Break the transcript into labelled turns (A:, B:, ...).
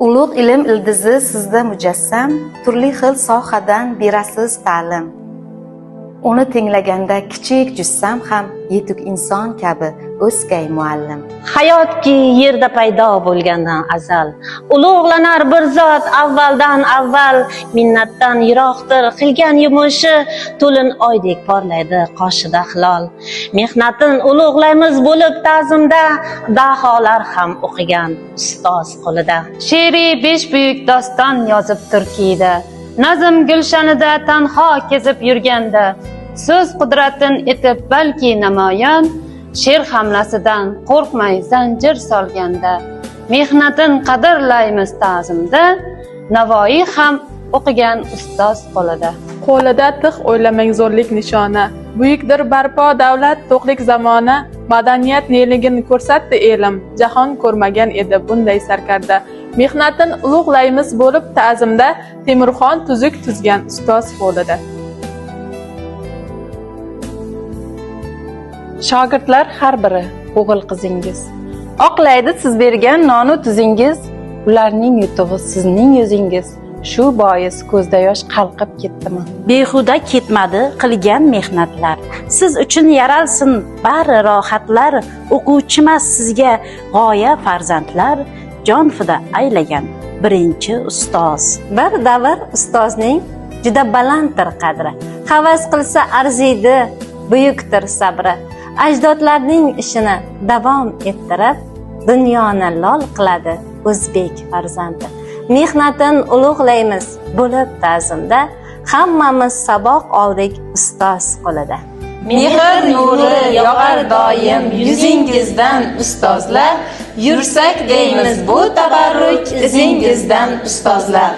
A: Ulug' ilm ildizi sizda mujassam, turli xil sohadan berasiz ta'lim. Uni tinglaganda kichik jussam ham yetuk inson kabi o'zgay muallim.
B: Hayotki yerda paydo bo'lgandan azal, ulug'lanar bir zot avvaldan avval, minnatdan yiroqdir qilgan yumushi, to'lin oydek porlaydi qoshida hilol. Mehnatin ulug'laymiz bo'lib ta'zimda, daholar ham o'qigan ustoz qo'lida.
C: She'riy besh buyuk doston yozib Turkiyada, nazm gulshanida tanho kezib yurganda, so'z qudratin etib balki namoyon, she'r hamlasidan qo'rqmay zanjir solganda, mehnatin qadrlaymiz ta'zimda, Navoiy ham o'qigan ustoz qo'lida.
D: Qo'lida tiq o'ylamang zo'rlik nishona, buyukdir barpo davlat to'qlik zamona, madaniyat neligini ko'rsatdi elim, jahon ko'rmagan edi bunday sarkarda. Mehnatin ulug'laymiz bo'lib ta'zimda, Temurxon tuzuk tuzgan ustoz qo'lida.
E: Shogirdlar har biri o'g'il qizingiz. Oqlaydi siz bergan nonu tuzingiz, ularning yutug'i sizning yuzingiz. Shu bois ko'zda yosh qalqib ketdimi?
B: Behuda ketmadi qilgan mehnatlar. Siz uchun yaralsin bari rohatlar. O'quvchimas sizga g'oya farzandlar. Jon fida aylagan birinchi ustoz. Bir davr ustozning juda balanddir qadri. Havas qilsa arziydi, buyukdir sabri. Ajdodlarning ishini davom ettirib, dunyoni lol qiladi o'zbek farzandi. Mehnatin ulug'laymiz bo'lib ta'zimda, hammamiz saboq oldik ustoz qo'lida.
E: Mehr nuri yog'ar doim yuzingizdan ustozlar, yursak deymiz bu tabarruk izingizdan ustozlar.